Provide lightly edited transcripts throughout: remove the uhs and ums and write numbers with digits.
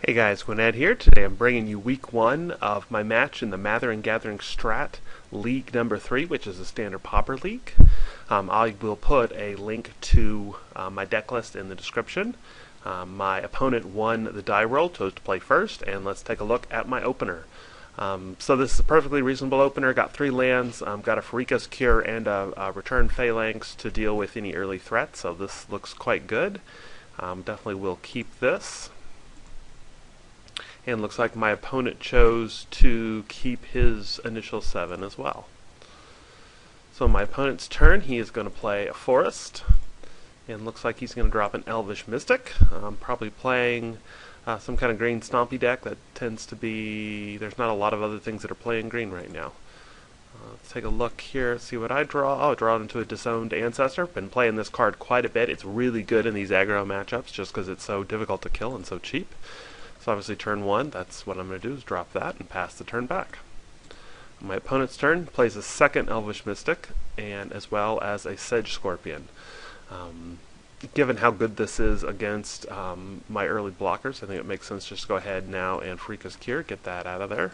Hey guys, Gwinnett here. Today I'm bringing you week 1 of my match in the MagicGatheringStrat League number 3, which is a standard Pauper League. I will put a link to my deck list in the description. My opponent won the die roll, chose to play first, and let's take a look at my opener. So this is a perfectly reasonable opener. Got 3 lands, got a Pharika's Cure and a Return Phalanx to deal with any early threats, so this looks quite good. Definitely will keep this. And looks like my opponent chose to keep his initial 7 as well. So my opponent's turn, he is going to play a Forest. And looks like he's going to drop an Elvish Mystic. Probably playing some kind of green stompy deck that tends to be... There's not a lot of other things that are playing green right now. Let's take a look here, see what I draw. Oh, I draw it into a Disowned Ancestor. Been playing this card quite a bit. It's really good in these aggro matchups just because it's so difficult to kill and so cheap. So obviously turn 1, that's what I'm going to do, is drop that and pass the turn back. My opponent's turn plays a second Elvish Mystic, and as well as a Sedge Scorpion. Given how good this is against my early blockers, I think it makes sense just to go ahead now and Pharika's Cure, get that out of there.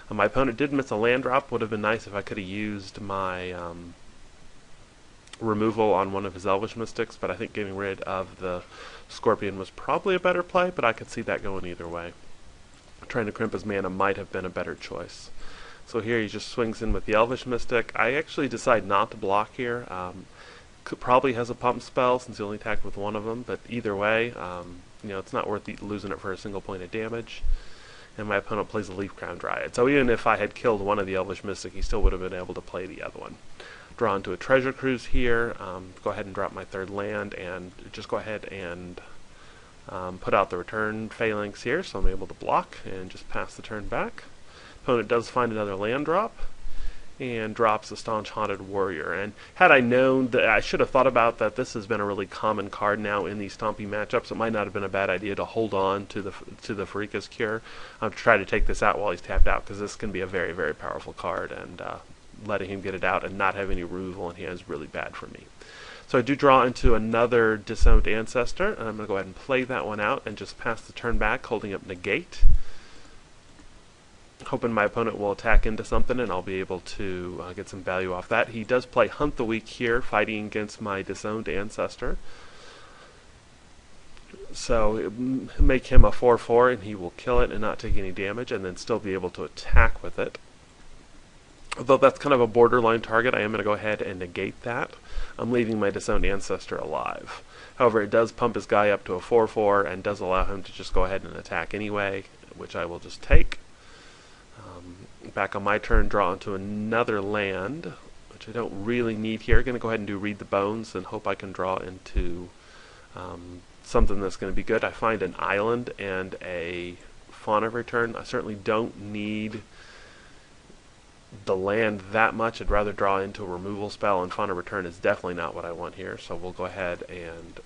My opponent did miss a land drop. Would have been nice if I could have used my removal on one of his Elvish Mystics, but I think getting rid of the Scorpion was probably a better play, but I could see that going either way. Trying to crimp his mana might have been a better choice. So here he just swings in with the Elvish Mystic. I actually decide not to block here. Probably has a pump spell since he only attacked with one of them, but either way, it's not worth losing it for a single point of damage. And my opponent plays a Leaf Crown Dryad. So even if I had killed one of the Elvish Mystic, he still would have been able to play the other one. Draw into a Treasure Cruise here. Go ahead and drop my 3rd land, and just go ahead and put out the Return Phalanx here, so I'm able to block and just pass the turn back. Opponent does find another land drop, and drops a Staunch Haunted Warrior. And had I known that, I should have thought about that this has been a really common card now in these stompy matchups. It might not have been a bad idea to hold on to the Pharika's Cure, to try to take this out while he's tapped out, because this can be a very, very powerful card, and letting him get it out and not have any removal in hand is really bad for me. So I do draw into another Disowned Ancestor, and I'm going to go ahead and play that one out and just pass the turn back, holding up Negate. Hoping my opponent will attack into something and I'll be able to get some value off that. He does play Hunt the Weak here, fighting against my Disowned Ancestor. So make him a 4/4 and he will kill it and not take any damage, and then still be able to attack with it. Although that's kind of a borderline target, I am going to go ahead and negate that. I'm leaving my Disowned Ancestor alive. However, it does pump his guy up to a 4/4 and does allow him to just go ahead and attack anyway, which I will just take. Back on my turn, draw into another land, which I don't really need here. Going to go ahead and do Read the Bones and hope I can draw into something that's going to be good. I find an island and a Fauna Return. I certainly don't need the land that much. I'd rather draw into a removal spell, and Fauna Return is definitely not what I want here, so we'll go ahead and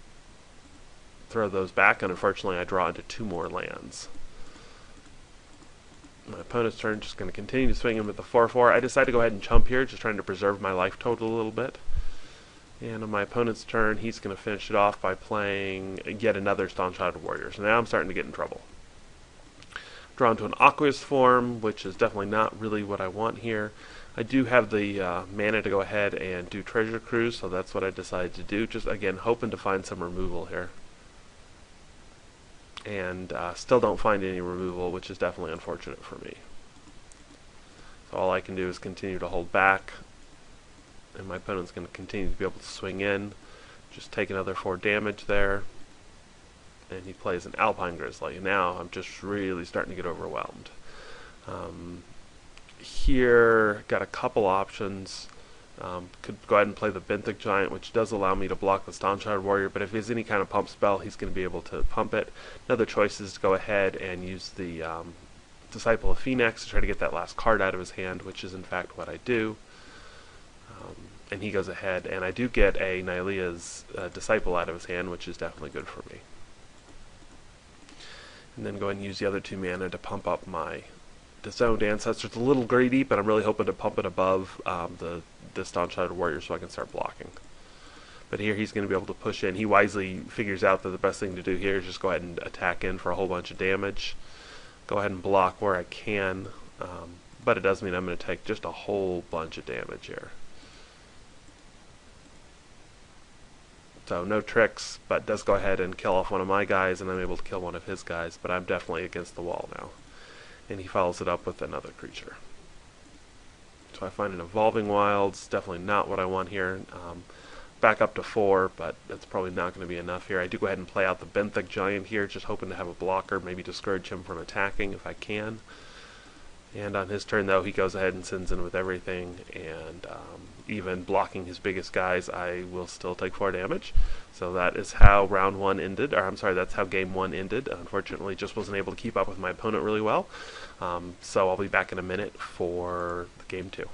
throw those back, and unfortunately I draw into 2 more lands. My opponent's turn, just going to continue to swing him with the 4/4. I decide to go ahead and chump here, just trying to preserve my life total a little bit. And on my opponent's turn, he's going to finish it off by playing yet another Staunch Haunted Warrior. So now I'm starting to get in trouble. Draw into an Aqueous form, which is definitely not really what I want here. I do have the mana to go ahead and do Treasure Cruise, so that's what I decided to do. Just, again, hoping to find some removal here. And still don't find any removal, which is definitely unfortunate for me. So all I can do is continue to hold back, and my opponent's going to continue to be able to swing in. Just take another 4 damage there, and he plays an Alpine Grizzly. Now I'm just really starting to get overwhelmed. Here, got a couple options. Could go ahead and play the Benthic Giant, which does allow me to block the Staunch Haunted Warrior, but if he has any kind of pump spell, he's going to be able to pump it. Another choice is to go ahead and use the Disciple of Phoenix to try to get that last card out of his hand, which is in fact what I do. And he goes ahead, and I do get a Nylea's Disciple out of his hand, which is definitely good for me. And then go ahead and use the other 2 mana to pump up my Disowned Ancestor. It's a little greedy, but I'm really hoping to pump it above the Staunch Haunted Warrior so I can start blocking. But here he's going to be able to push in. He wisely figures out that the best thing to do here is just go ahead and attack in for a whole bunch of damage. Go ahead and block where I can, but it does mean I'm going to take just a whole bunch of damage here. So no tricks, but does go ahead and kill off one of my guys, and I'm able to kill one of his guys, but I'm definitely against the wall now. And he follows it up with another creature. So I find an Evolving Wilds, definitely not what I want here. Back up to 4, but that's probably not going to be enough here. I do go ahead and play out the Benthic Giant here, just hoping to have a blocker, maybe discourage him from attacking if I can. And on his turn, though, he goes ahead and sends in with everything, and even blocking his biggest guys, I will still take 4 damage. So that is how round 1 ended, or I'm sorry, that's how game 1 ended. Unfortunately, just wasn't able to keep up with my opponent really well. So I'll be back in a minute for game 2.